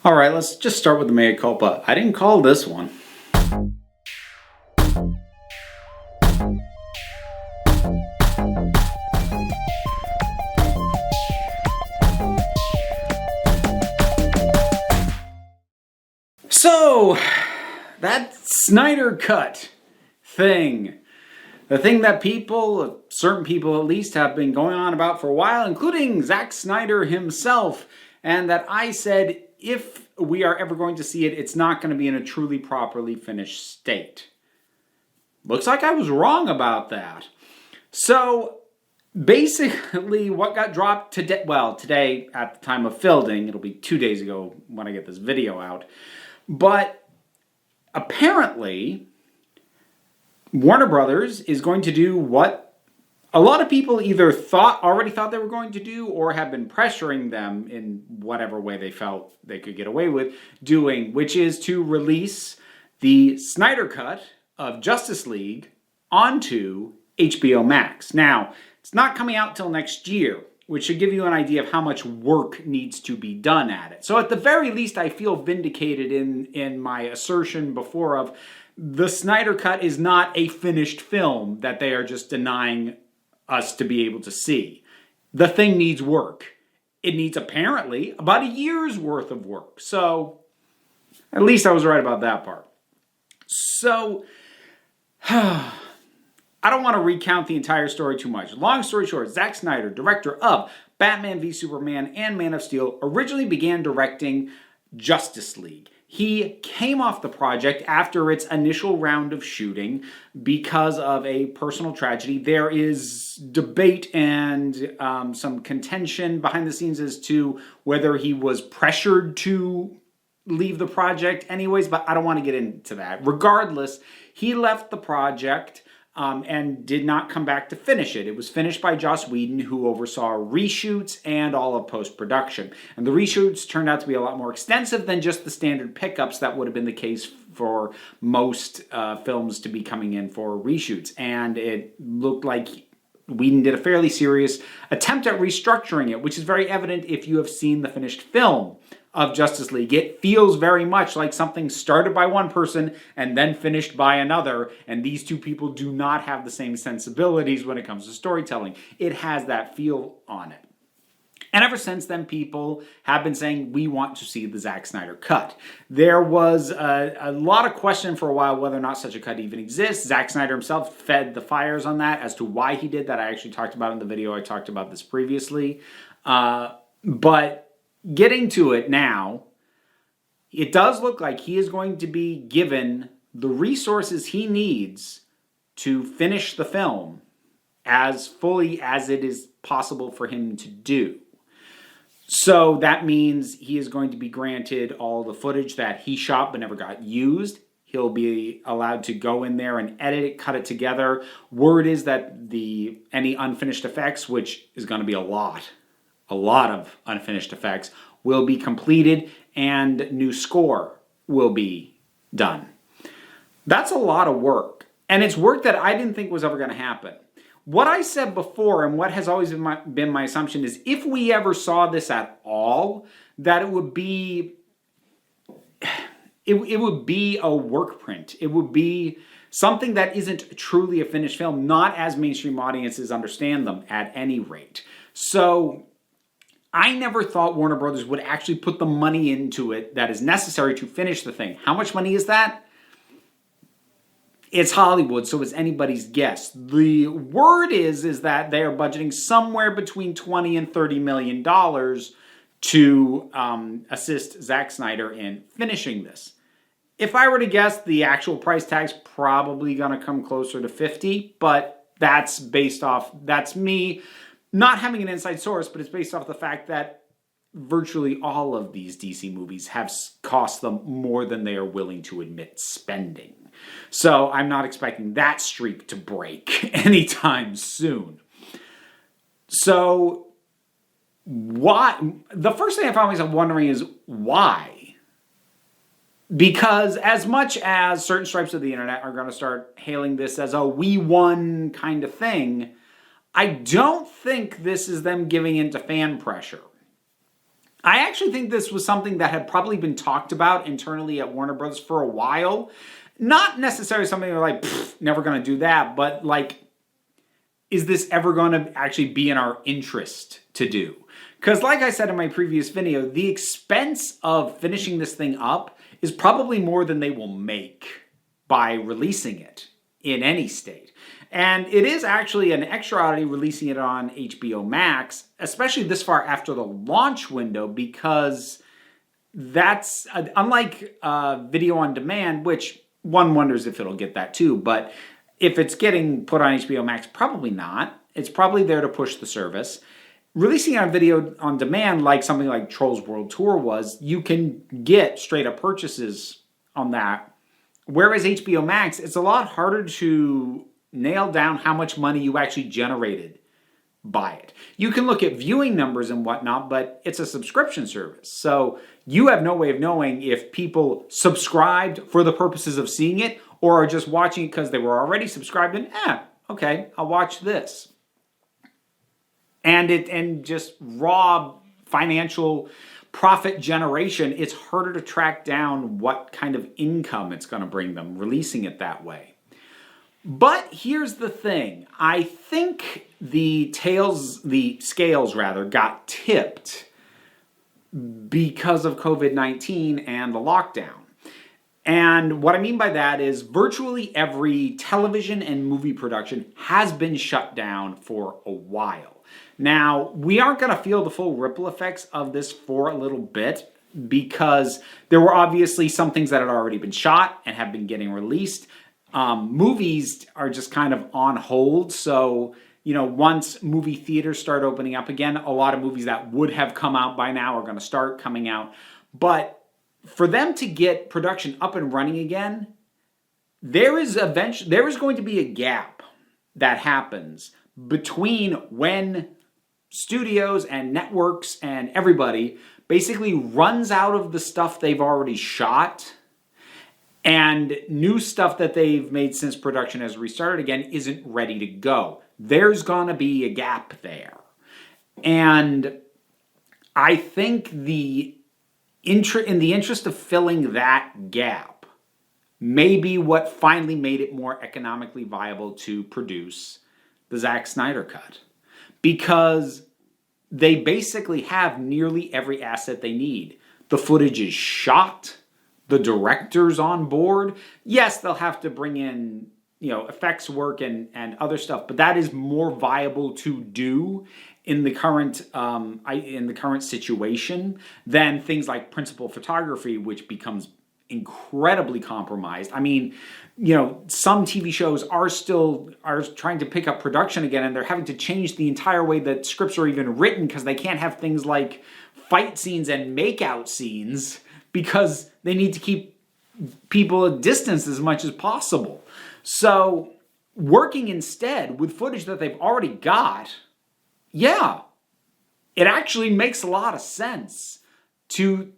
All right, let's just start with the mea culpa. I didn't call this one. So, that Snyder Cut thing, the thing that certain people at least, have been going on about for a while, including Zack Snyder himself, and that I said if we are ever going to see it, it's not going to be in a truly properly finished state. Looks like I was wrong about that. So, basically, what got dropped today, well, today at the time of filming, it'll be 2 days ago when I get this video out, but apparently, Warner Brothers is going to do what a lot of people either already thought they were going to do, or have been pressuring them in whatever way they felt they could get away with doing, which is to release the Snyder Cut of Justice League onto HBOMax. Now, it's not coming out till next year, which should give you an idea of how much work needs to be done at it. So at the very least, I feel vindicated in my assertion before of the Snyder Cut is not a finished film that they are just denying us to be able to see. The thing needs work. It needs apparently about a year's worth of work. So at least I was right about that part. So I don't want to recount the entire story too much. Long story short, Zack Snyder, director of Batman v Superman and Man of Steel, originally began directing Justice League. He came off the project after its initial round of shooting because of a personal tragedy. There is debate and some contention behind the scenes as to whether he was pressured to leave the project anyways, but I don't want to get into that. Regardless, he left the project and did not come back to finish it. It was finished by Joss Whedon, who oversaw reshoots and all of post-production. And the reshoots turned out to be a lot more extensive than just the standard pickups that would have been the case for most films to be coming in for reshoots. And it looked like Whedon did a fairly serious attempt at restructuring it, which is very evident if you have seen the finished film of Justice League. It feels very much like something started by one person and then finished by another, and these two people do not have the same sensibilities when it comes to storytelling. It has that feel on it. And ever since then, people have been saying, we want to see the Zack Snyder cut. There was a lot of question for a while whether or not such a cut even exists. Zack Snyder himself fed the fires on that as to why he did that. I actually talked about it in the video. I talked about this previously. But getting to it now, it does look like he is going to be given the resources he needs to finish the film as fully as it is possible for him to do. So that means he is going to be granted all the footage that he shot but never got used. He'll be allowed to go in there and edit it, cut it together. Word is that any unfinished effects, which is going to be a lot of unfinished effects, will be completed and new score will be done. That's a lot of work. And it's work that I didn't think was ever going to happen. What I said before, and what has always been my assumption, is if we ever saw this at all, that it would be a work print. It would be something that isn't truly a finished film, not as mainstream audiences understand them at any rate. So I never thought Warner Brothers would actually put the money into it that is necessary to finish the thing. How much money is that? It's Hollywood, so it's anybody's guess. The word is that they are budgeting somewhere between $20 and $30 million to assist Zack Snyder in finishing this. If I were to guess, the actual price tag's probably going to come closer to 50, but that's me not having an inside source, but it's based off the fact that virtually all of these DC movies have cost them more than they are willing to admit spending. So I'm not expecting that streak to break anytime soon. So why? The first thing I found myself wondering is why? Because as much as certain stripes of the internet are going to start hailing this as a we won kind of thing, I don't think this is them giving into fan pressure. I actually think this was something that had probably been talked about internally at Warner Bros. For a while. Not necessarily something they're like, never going to do that, but like, is this ever going to actually be in our interest to do? Because like I said in my previous video, the expense of finishing this thing up is probably more than they will make by releasing it in any state. And it is actually an extra oddity releasing it on HBOMax, especially this far after the launch window, because that's unlike video on demand, which one wonders if it'll get that too. But if it's getting put on HBOMax, probably not. It's probably there to push the service. Releasing on video on demand, like something like Trolls World Tour was, you can get straight up purchases on that. Whereas HBOMax, it's a lot harder to nail down how much money you actually generated by it. You can look at viewing numbers and whatnot, but it's a subscription service. So you have no way of knowing if people subscribed for the purposes of seeing it or are just watching it because they were already subscribed and, okay, I'll watch this. And just raw financial profit generation, it's harder to track down what kind of income it's going to bring them, releasing it that way. But here's the thing. I think the scales got tipped because of COVID-19 and the lockdown. And what I mean by that is virtually every television and movie production has been shut down for a while. Now, we aren't going to feel the full ripple effects of this for a little bit because there were obviously some things that had already been shot and have been getting released. Movies are just kind of on hold. So, once movie theaters start opening up again, a lot of movies that would have come out by now are going to start coming out. But for them to get production up and running again, there is going to be a gap that happens between when studios and networks and everybody basically runs out of the stuff they've already shot and new stuff that they've made since production has restarted again isn't ready to go. There's going to be a gap there. And I think in the interest of filling that gap may be what finally made it more economically viable to produce the Zack Snyder cut. Because they basically have nearly every asset they need. The footage is shot. The director's on board. Yes, they'll have to bring in, effects work and other stuff, but that is more viable to do in the current situation than things like principal photography, which becomes incredibly compromised. I mean, some TV shows are trying to pick up production again, and they're having to change the entire way that scripts are even written because they can't have things like fight scenes and makeout scenes because they need to keep people at distance as much as possible. So working instead with footage that they've already got, it actually makes a lot of sense to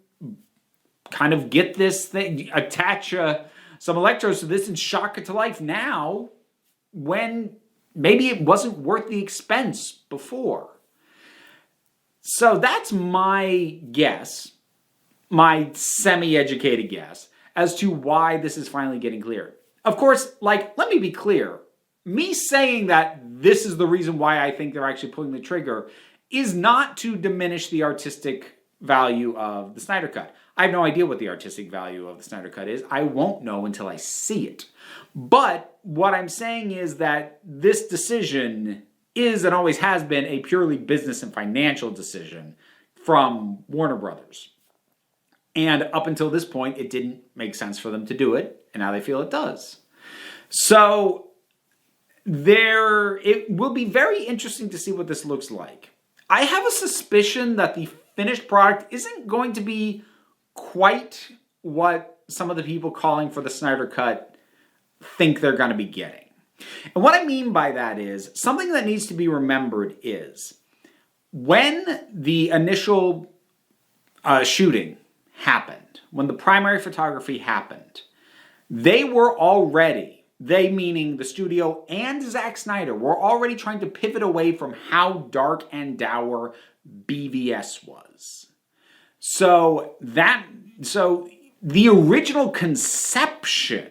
kind of get this thing, attach some electrodes to this and shock it to life now when maybe it wasn't worth the expense before. So that's my guess, my semi-educated guess, as to why this is finally getting clear. Of course, let me be clear. Me saying that this is the reason why I think they're actually pulling the trigger is not to diminish the artistic value of the Snyder Cut. I have no idea what the artistic value of the Snyder Cut is. I won't know until I see it. But what I'm saying is that this decision is and always has been a purely business and financial decision from Warner Brothers. And up until this point, it didn't make sense for them to do it, and now they feel it does. So it will be very interesting to see what this looks like. I have a suspicion that the finished product isn't going to be quite what some of the people calling for the Snyder Cut think they're going to be getting. And what I mean by that is, something that needs to be remembered is, when the initial shooting happened, when the primary photography happened, they meaning the studio and Zack Snyder, were already trying to pivot away from how dark and dour BVS was. So the original conception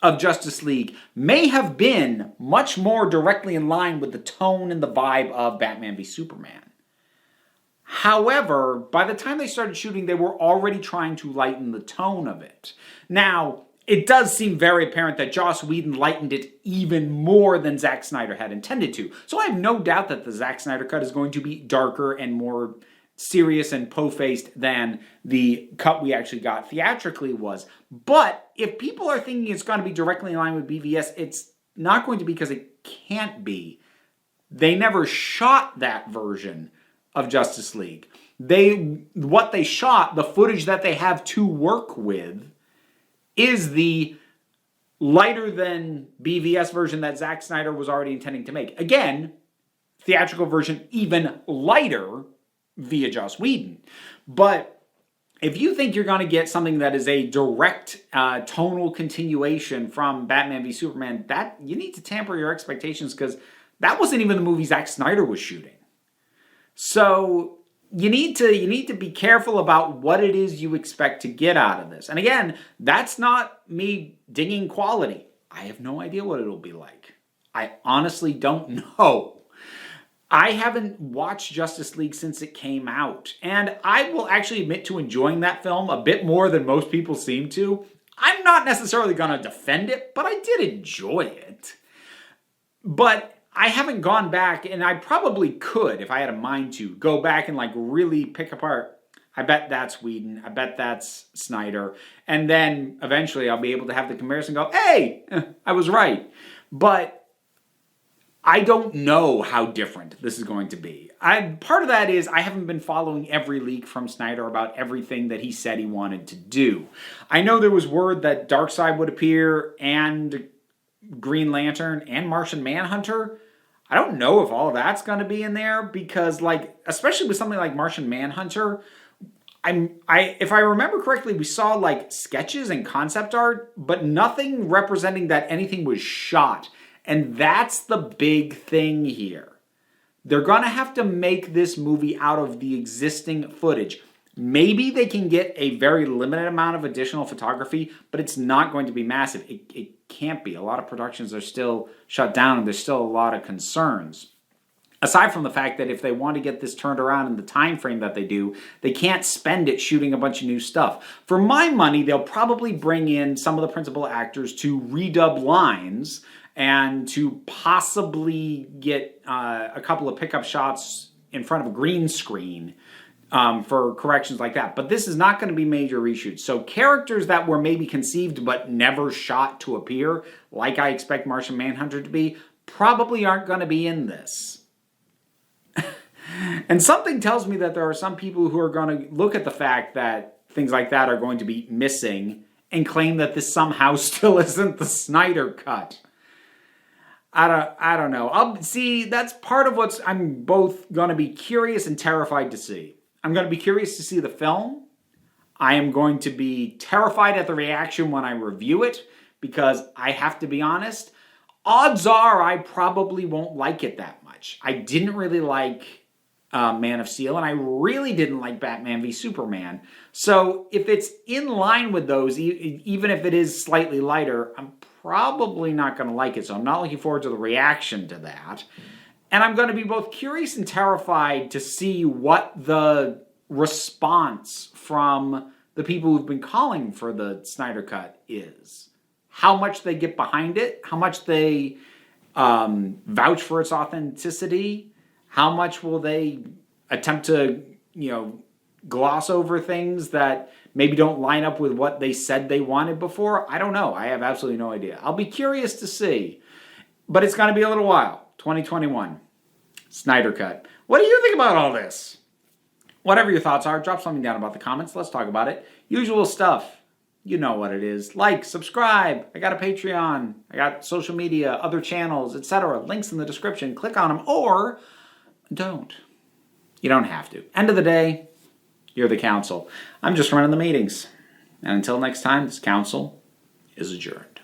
of Justice League may have been much more directly in line with the tone and the vibe of Batman v Superman. However, by the time they started shooting, they were already trying to lighten the tone of it. Now, it does seem very apparent that Joss Whedon lightened it even more than Zack Snyder had intended to. So I have no doubt that the Zack Snyder cut is going to be darker and more serious and po-faced than the cut we actually got theatrically was. But if people are thinking it's going to be directly in line with BVS, it's not going to be because it can't be. They never shot that version of Justice League. What they shot, the footage that they have to work with, is the lighter than BVS version that Zack Snyder was already intending to make. Again, theatrical version even lighter via Joss Whedon. But if you think you're going to get something that is a direct tonal continuation from Batman v Superman, that you need to tamper your expectations, because that wasn't even the movie Zack Snyder was shooting. So you need to be careful about what it is you expect to get out of this. And again, that's not me dinging quality. I have no idea what it'll be like. I honestly don't know. I haven't watched Justice League since it came out, and I will actually admit to enjoying that film a bit more than most people seem to. I'm not necessarily going to defend it, but I did enjoy it. But I haven't gone back, and I probably could, if I had a mind to, go back and like really pick apart. I bet that's Whedon. I bet that's Snyder. And then eventually I'll be able to have the comparison and go, hey, I was right. But I don't know how different this is going to be. Part of that is I haven't been following every leak from Snyder about everything that he said he wanted to do. I know there was word that Darkseid would appear, and Green Lantern, and Martian Manhunter. I don't know if all of that's going to be in there, because, like, especially with something like Martian Manhunter, if I remember correctly, we saw like sketches and concept art, but nothing representing that anything was shot. And that's the big thing here. They're going to have to make this movie out of the existing footage. Maybe they can get a very limited amount of additional photography, but it's not going to be massive. It can't be. A lot of productions are still shut down, and there's still a lot of concerns. Aside from the fact that if they want to get this turned around in the time frame that they do, they can't spend it shooting a bunch of new stuff. For my money, they'll probably bring in some of the principal actors to redub lines and to possibly get a couple of pickup shots in front of a green screen for corrections like that. But this is not going to be major reshoots. So characters that were maybe conceived but never shot to appear, like I expect Martian Manhunter to be, probably aren't going to be in this. And something tells me that there are some people who are going to look at the fact that things like that are going to be missing and claim that this somehow still isn't the Snyder cut. I don't know. That's part of what I'm both going to be curious and terrified to see. I'm going to be curious to see the film. I am going to be terrified at the reaction when I review it, because I have to be honest, odds are I probably won't like it that much. I didn't really like Man of Steel, and I really didn't like Batman v Superman. So if it's in line with those, even if it is slightly lighter, I'm probably not going to like it. So I'm not looking forward to the reaction to that. And I'm going to be both curious and terrified to see what the response from the people who've been calling for the Snyder Cut is. How much they get behind it, how much they vouch for its authenticity, how much will they attempt to, gloss over things that maybe don't line up with what they said they wanted before. I don't know. I have absolutely no idea. I'll be curious to see. But it's going to be a little while. 2021. Snyder Cut. What do you think about all this? Whatever your thoughts are, drop something down about the comments. Let's talk about it. Usual stuff. You know what it is. Like, subscribe. I got a Patreon. I got social media, other channels, etc. Links in the description. Click on them or don't. You don't have to. End of the day, you're the council. I'm just running the meetings. And until next time, this council is adjourned.